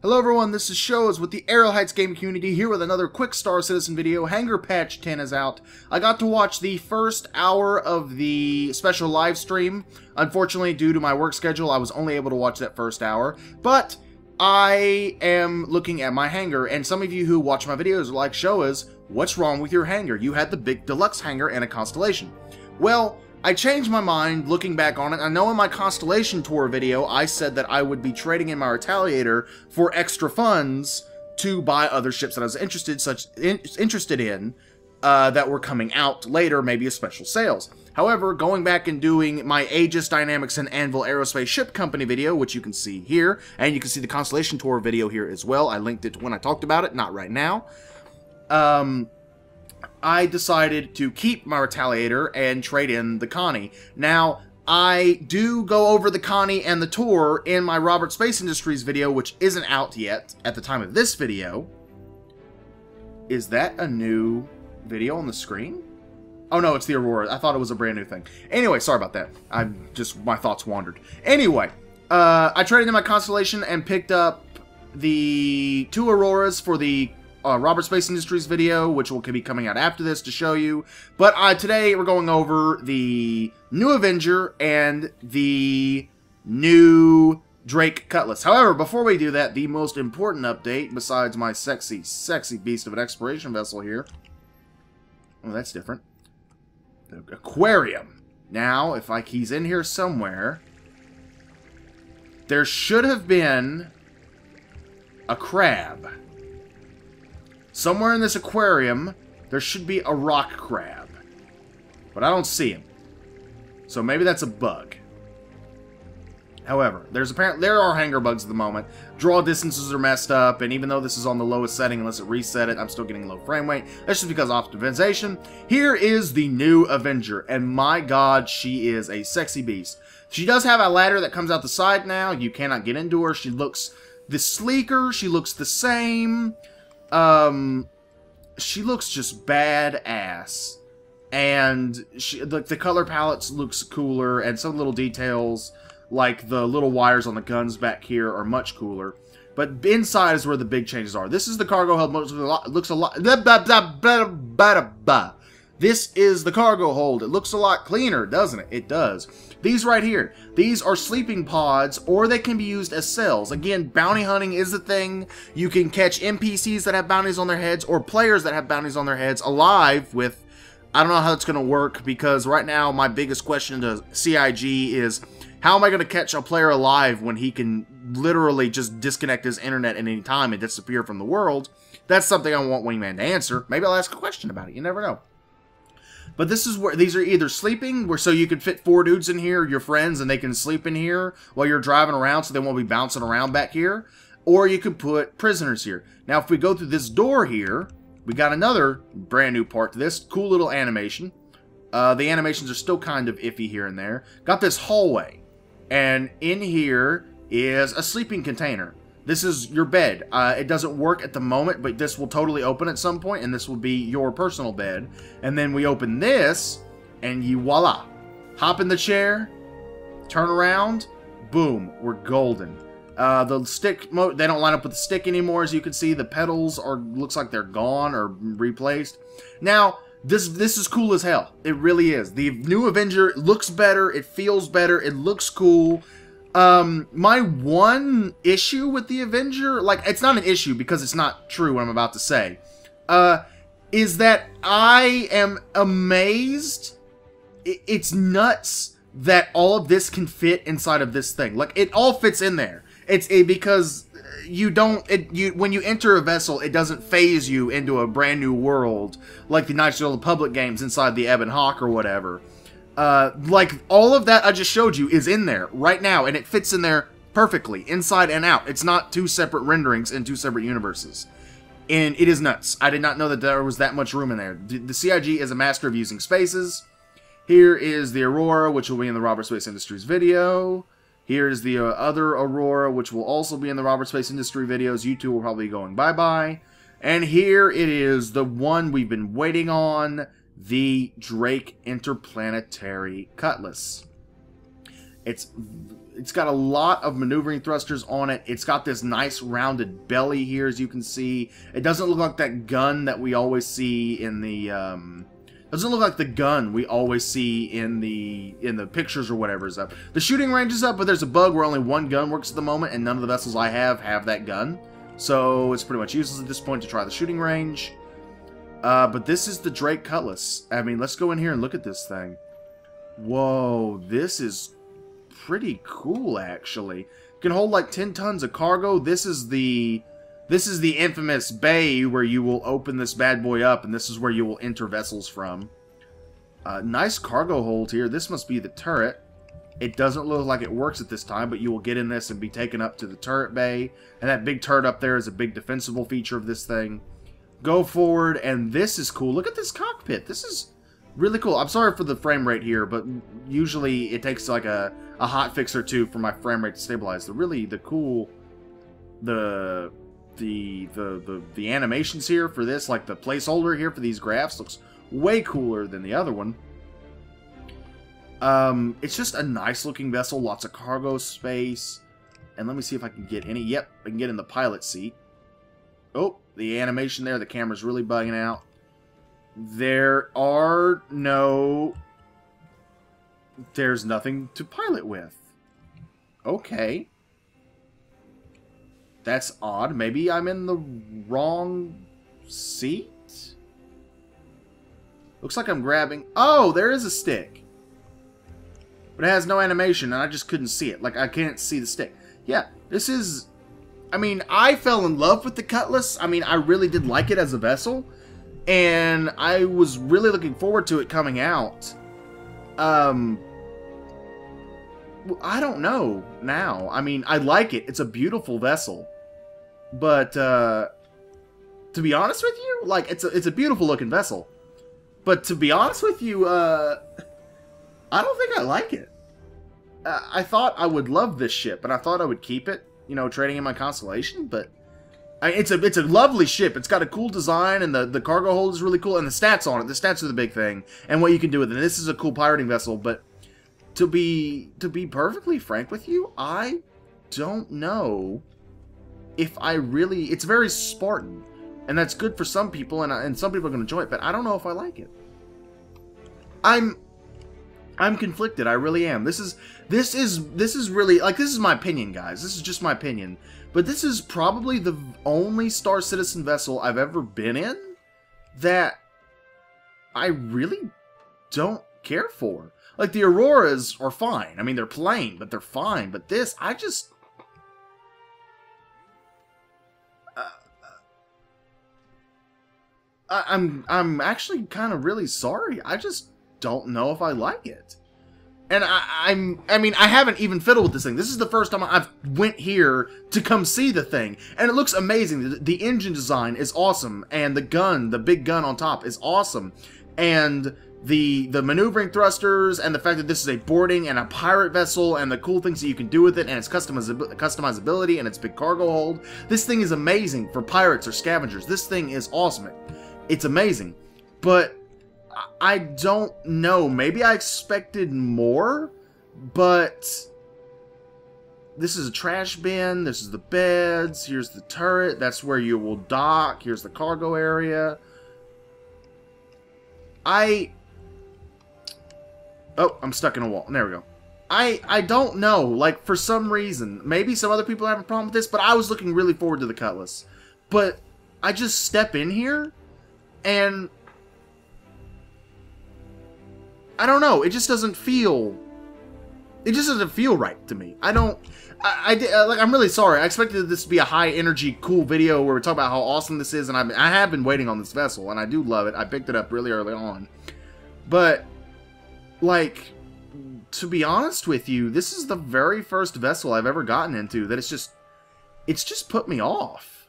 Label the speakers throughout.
Speaker 1: Hello everyone, this is Shows with the Aerial Heights gaming community here with another quick Star Citizen video. Hangar Patch 10 is out. I got to watch the first hour of the special live stream. Unfortunately, due to my work schedule, I was only able to watch that first hour. But I am looking at my hangar, and some of you who watch my videos are like, Shows, what's wrong with your hangar? You had the big deluxe hangar and a Constellation. Well, I changed my mind looking back on it. I know in my Constellation Tour video, I said that I would be trading in my Retaliator for extra funds to buy other ships that I was interested in that were coming out later, maybe as special sales. However, going back and doing my Aegis Dynamics and Anvil Aerospace Ship Company video, which you can see here, and you can see the Constellation Tour video here as well. I linked it when I talked about it, not right now. I decided to keep my Retaliator and trade in the Connie. Now, I do go over the Connie and the Tour in my Robert Space Industries video, which isn't out yet at the time of this video. Is that a new video on the screen? Oh no, it's the Aurora. I thought it was a brand new thing. Anyway, sorry about that. My thoughts wandered. Anyway, I traded in my Constellation and picked up the two Auroras for the Robert Space Industries video, which will be coming out after this to show you. But today we're going over the new Avenger and the new Drake Cutlass. However, before we do that, the most important update, besides my sexy, sexy beast of an exploration vessel here. Oh, that's different. The aquarium. Now, if he's in here somewhere, there should have been a crab. Somewhere in this aquarium, there should be a rock crab. But I don't see him. So maybe that's a bug. However, there are hangar bugs at the moment. Draw distances are messed up, and even though this is on the lowest setting, unless it reset it, I'm still getting low frame rate. That's just because of optimization. Here is the new Avenger, and my god, she is a sexy beast. She does have a ladder that comes out the side now. You cannot get into her. She looks the sleeker. She looks the same. She looks just badass, and the color palettes looks cooler, and some little details, like the little wires on the guns back here, are much cooler. But inside is where the big changes are. This is the cargo hold. Looks a lot. This is the cargo hold. It looks a lot cleaner, doesn't it? It does. These right here, these are sleeping pods, or they can be used as cells. Again, bounty hunting is the thing. You can catch NPCs that have bounties on their heads, or players that have bounties on their heads alive with... I don't know how it's going to work, because right now my biggest question to CIG is, how am I going to catch a player alive when he can literally just disconnect his internet at any time and disappear from the world? That's something I want Wingman to answer. Maybe I'll ask a question about it. You never know. But this is where these are either sleeping, so you can fit 4 dudes in here, your friends, and they can sleep in here while you're driving around, so they won't be bouncing around back here. Or you can put prisoners here. Now, if we go through this door here, we got another brand new part to this. Cool little animation. The animations are still kind of iffy here and there. Got this hallway. And in here is a sleeping container. This is your bed. It doesn't work at the moment, but this will totally open at some point, and this will be your personal bed. And then we open this, and voila. Hop in the chair, turn around, boom, we're golden. The stick, they don't line up with the stick anymore, as you can see. The pedals looks like they're gone or replaced. Now, this is cool as hell. It really is. The new Avenger looks better, it feels better, it looks cool. My one issue with the Avenger, like, it's not an issue because it's not true what I'm about to say, is that I am amazed. It's nuts that all of this can fit inside of this thing. Like, it all fits in there. Because when you enter a vessel, it doesn't phase you into a brand new world like the Knights of the Republic games inside the Ebon Hawk or whatever. Like, all of that I just showed you is in there right now, and it fits in there perfectly, inside and out. It's not 2 separate renderings in 2 separate universes. And it is nuts. I did not know that there was that much room in there. The CIG is a master of using spaces. Here is the Aurora, which will be in the Robert Space Industries video. Here's the other Aurora, which will also be in the Robert Space Industry videos. You two will probably be going bye-bye. And here it is, the one we've been waiting on, the Drake Interplanetary Cutlass. It's got a lot of maneuvering thrusters on it. It's got this nice rounded belly here, as you can see. It doesn't look like that gun that we always see in the doesn't look like the gun we always see in the pictures or whatever is up. The shooting range is up, but there's a bug where only one gun works at the moment, and none of the vessels I have that gun. So it's pretty much useless at this point to try the shooting range. But this is the Drake Cutlass. I mean, let's go in here and look at this thing. Whoa, this is pretty cool, actually. It can hold like 10 tons of cargo. This is the infamous bay where you will open this bad boy up, and this is where you will enter vessels from. Nice cargo hold here. This must be the turret. It doesn't look like it works at this time, but you will get in this and be taken up to the turret bay. And that big turret up there is a big defensible feature of this thing. Go forward, and this is cool. Look at this cockpit. This is really cool. I'm sorry for the frame rate here, but usually it takes like a hot fix or two for my frame rate to stabilize. The animations here for this, like the placeholder here for these graphs, looks way cooler than the other one. It's just a nice looking vessel, lots of cargo space. And let me see if I can get any. Yep, I can get in the pilot seat. Oh, the animation there, the camera's really bugging out. There's nothing to pilot with. Okay. That's odd. Maybe I'm in the wrong seat? Looks like I'm grabbing... Oh, there is a stick. But it has no animation, and I just couldn't see it. Like, I can't see the stick. Yeah, this is... I mean, I fell in love with the Cutlass. I mean, I really did like it as a vessel. And I was really looking forward to it coming out. Well, I don't know now. I mean, I like it. It's a beautiful vessel. But, to be honest with you, like, it's a beautiful looking vessel. But to be honest with you, I don't think I like it. I thought I would love this ship, and I thought I would keep it, you know, trading in my Constellation, but it's a lovely ship. It's got a cool design, and the cargo hold is really cool, and the stats on it. The stats are the big thing, and what you can do with it. And this is a cool pirating vessel, but to be perfectly frank with you, I don't know if I really... It's very Spartan, and that's good for some people, and some people are going to enjoy it, but I don't know if I like it. I'm conflicted. I really am. This is really, like, this is my opinion, guys. This is just my opinion. But this is probably the only Star Citizen vessel I've ever been in that I really don't care for. Like, the Auroras are fine. I mean, they're plain, but they're fine. But this, I just... I'm actually kind of really sorry. I just don't know if I like it. And I mean, I haven't even fiddled with this thing. This is the first time I've went here to come see the thing. And it looks amazing. The engine design is awesome. And the gun, the big gun on top, is awesome. And the maneuvering thrusters, and the fact that this is a boarding and a pirate vessel, and the cool things that you can do with it, and its customizability, and its big cargo hold. This thing is amazing for pirates or scavengers. This thing is awesome. It's amazing. But I don't know. Maybe I expected more, but this is a trash bin. This is the beds. Here's the turret. That's where you will dock. Here's the cargo area. Oh, I'm stuck in a wall. There we go. I don't know. Like, for some reason, maybe some other people have a problem with this, but I was looking really forward to the Cutlass. But I just step in here, and I don't know. It just doesn't feel... It just doesn't feel right to me. I don't... like, I'm really sorry. I expected this to be a high-energy, cool video where we talk about how awesome this is, and I have been waiting on this vessel, and I do love it. I picked it up really early on. But, like, to be honest with you, this is the very first vessel I've ever gotten into that it's just put me off.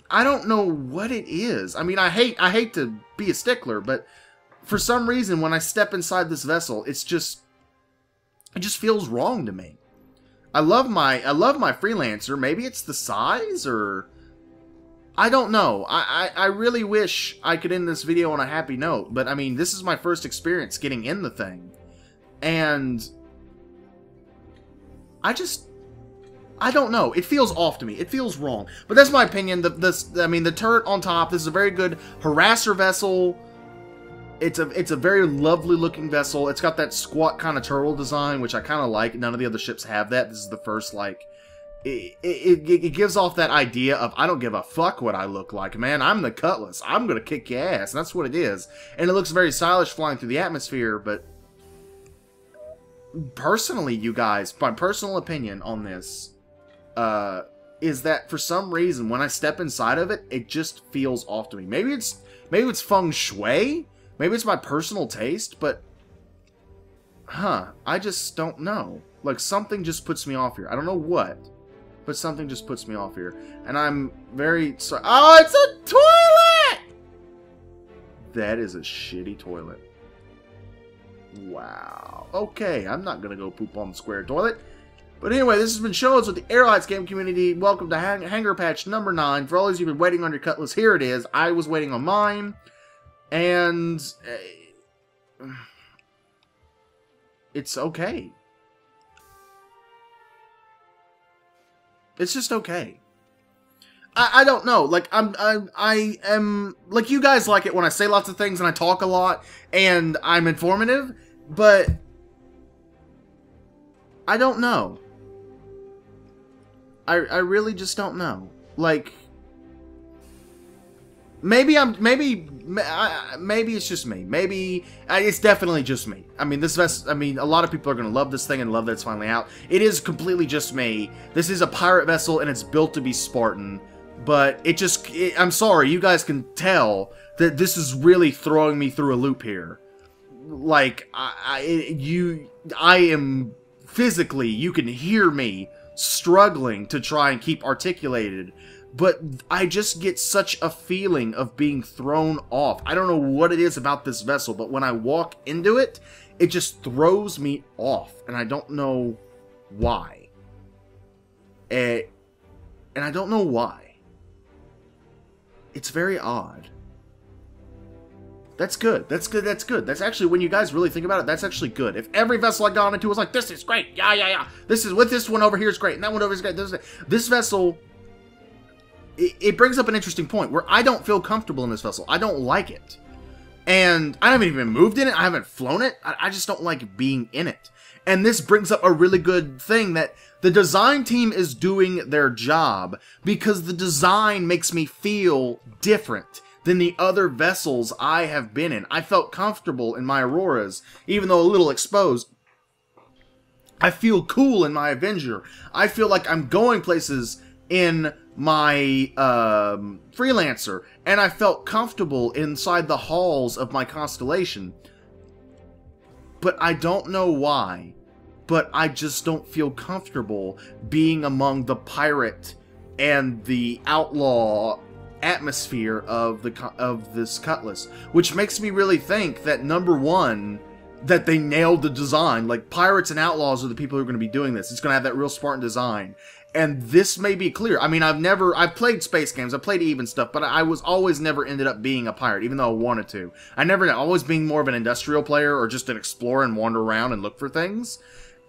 Speaker 1: I don't know what it is. I mean, I hate to be a stickler, but for some reason, when I step inside this vessel, it just feels wrong to me. I love my Freelancer. Maybe it's the size, or I don't know. I really wish I could end this video on a happy note, but I mean, this is my first experience getting in the thing, And I don't know. It feels off to me. It feels wrong. But that's my opinion. The turret on top, this is a very good harasser vessel. It's a very lovely looking vessel. It's got that squat kind of turtle design, which I kind of like. None of the other ships have that. This is the first, like, it gives off that idea of, I don't give a fuck what I look like, man. I'm the Cutlass. I'm gonna kick your ass. And that's what it is. And it looks very stylish flying through the atmosphere, but personally, you guys, my personal opinion on this is that for some reason, when I step inside of it, it just feels off to me. Maybe it's feng shui. Maybe it's my personal taste, but I just don't know. Like, something just puts me off here. I don't know what, but something just puts me off here, and I'm very sorry. Oh, it's a toilet! That is a shitty toilet. Wow. Okay, I'm not gonna go poop on the square toilet. But anyway, this has been Shows with the Airlights game community. Welcome to Hangar patch number 9. For all of you who've been waiting on your Cutlass, here it is. I was waiting on mine. And it's okay. It's just okay. I don't know. Like, I am like, you guys like it when I say lots of things and I talk a lot and I'm informative, but I don't know. I really just don't know. Like, maybe it's just me. Maybe it's definitely just me. I mean, a lot of people are gonna love this thing and love that it's finally out. It is completely just me. This is a pirate vessel and it's built to be Spartan, but I'm sorry, you guys can tell that this is really throwing me through a loop here. Like, I am physically, you can hear me struggling to try and keep articulated, but I just get such a feeling of being thrown off. I don't know what it is about this vessel, but when I walk into it, it just throws me off, and I don't know why. And I don't know why. It's very odd. That's good. That's good. That's good. That's actually, when you guys really think about it, that's actually good. If every vessel I got into was like, this is great. Yeah. This is, with this one over here is great. And that one over here is great. This vessel, it brings up an interesting point where I don't feel comfortable in this vessel. I don't like it. And I haven't even moved in it. I haven't flown it. I just don't like being in it. And this brings up a really good thing, that the design team is doing their job because the design makes me feel different than the other vessels I have been in. I felt comfortable in my Auroras, even though a little exposed. I feel cool in my Avenger. I feel like I'm going places in my Freelancer, and I felt comfortable inside the halls of my Constellation. But I don't know why, but I just don't feel comfortable being among the pirate and the outlaw atmosphere of this Cutlass, which makes me really think that, number one, that they nailed the design. Like, pirates and outlaws are the people who are going to be doing this. It's going to have that real Spartan design, and this may be clear. I mean, I've played space games, I've played even stuff, but I was always never ended up being a pirate, even though I wanted to. Always being more of an industrial player, or just an explorer and wander around and look for things.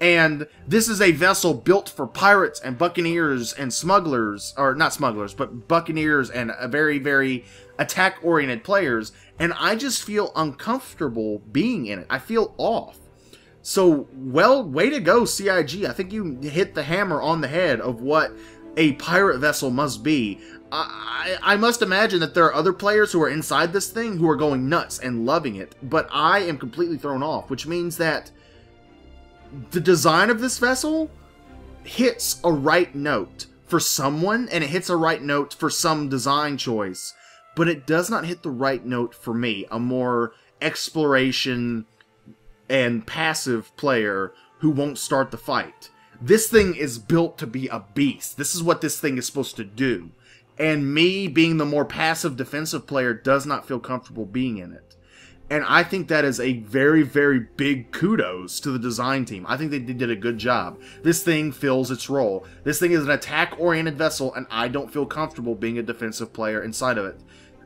Speaker 1: And this is a vessel built for pirates and buccaneers and smugglers, or not smugglers, but buccaneers and very, very attack-oriented players. And I just feel uncomfortable being in it. I feel off. So, well, way to go, CIG. I think you hit the hammer on the head of what a pirate vessel must be. I must imagine that there are other players who are inside this thing who are going nuts and loving it. But I am completely thrown off, which means that the design of this vessel hits a right note for someone, and it hits a right note for some design choice, but it does not hit the right note for me, a more exploration and passive player who won't start the fight. This thing is built to be a beast. This is what this thing is supposed to do. And me, being the more passive defensive player, does not feel comfortable being in it. And I think that is a very, very big kudos to the design team. I think they did a good job. This thing fills its role. This thing is an attack-oriented vessel, and I don't feel comfortable being a defensive player inside of it.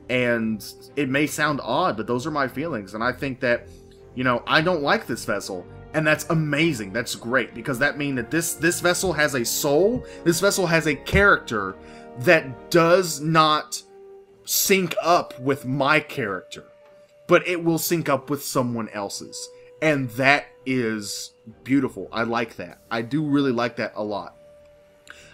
Speaker 1: And it may sound odd, but those are my feelings. And I think that, you know, I don't like this vessel. And that's amazing. That's great, because that means that this vessel has a soul. This vessel has a character that does not sync up with my character, but it will sync up with someone else's. And that is beautiful. I like that. I do really like that a lot.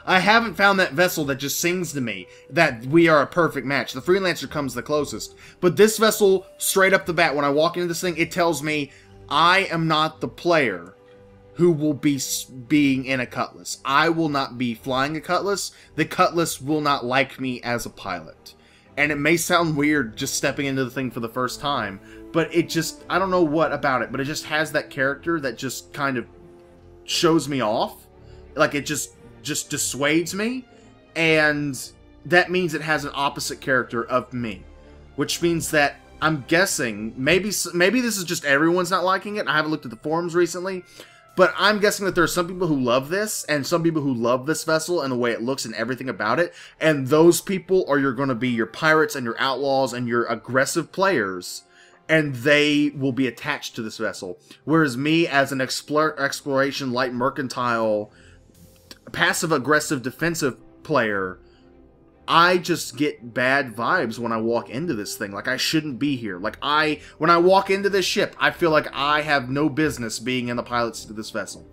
Speaker 1: I haven't found that vessel that just sings to me that we are a perfect match. The Freelancer comes the closest. But this vessel, straight up the bat, when I walk into this thing, it tells me I am not the player who will be being in a Cutlass. I will not be flying a Cutlass. The Cutlass will not like me as a pilot. And it may sound weird just stepping into the thing for the first time, but it just, I don't know what about it, but it just has that character that just kind of shows me off. Like, it just dissuades me, and that means it has an opposite character of me, which means that I'm guessing maybe this is just everyone's not liking it. I haven't looked at the forums recently, but I'm guessing that there are some people who love this and some people who love this vessel and the way it looks and everything about it, and those people are going to be your pirates and your outlaws and your aggressive players, and they will be attached to this vessel. Whereas me, as an exploration light mercantile passive-aggressive defensive player, I just get bad vibes when I walk into this thing. Like, I shouldn't be here. Like, when I walk into this ship, I feel like I have no business being in the pilot seat of this vessel.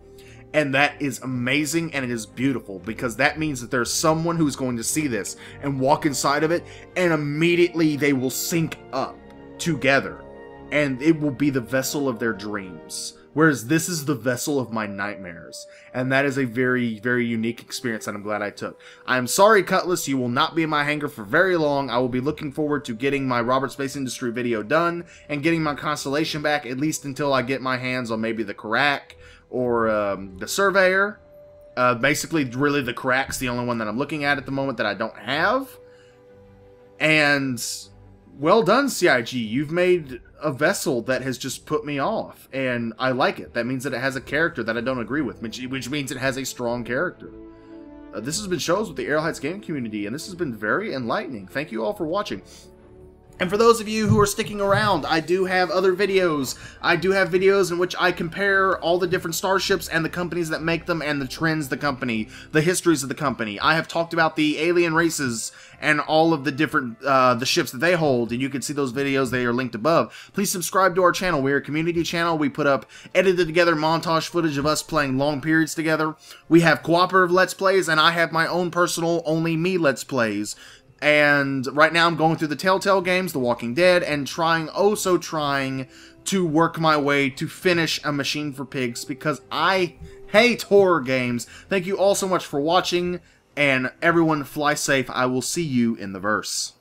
Speaker 1: And that is amazing, and it is beautiful, because that means that there's someone who's going to see this and walk inside of it, and immediately they will sync up together, and it will be the vessel of their dreams. Whereas this is the vessel of my nightmares. And that is a very, very unique experience that I'm glad I took. I'm sorry, Cutlass, you will not be in my hangar for very long. I will be looking forward to getting my Robert Space Industry video done and getting my Constellation back, at least until I get my hands on maybe the Karak or the Surveyor. Basically, really, the Karak's the only one that I'm looking at the moment that I don't have. And well done, CIG. You've made a vessel that has just put me off, and I like it. That means that it has a character that I don't agree with, which means it has a strong character. This has been Shows with the Aerial Heights gaming community, and this has been very enlightening. Thank you all for watching. And for those of you who are sticking around, I do have other videos. I do have videos in which I compare all the different starships and the companies that make them and the trends the company, the histories of the company. I have talked about the alien races and all of the different the ships that they hold, and you can see those videos. They are linked above. Please subscribe to our channel. We're a community channel. We put up edited together montage footage of us playing long periods together. We have cooperative Let's Plays, and I have my own personal only me Let's Plays. And right now I'm going through the Telltale games, The Walking Dead, and trying to work my way to finish A Machine for Pigs, because I hate horror games. Thank you all so much for watching, and everyone fly safe. I will see you in the verse.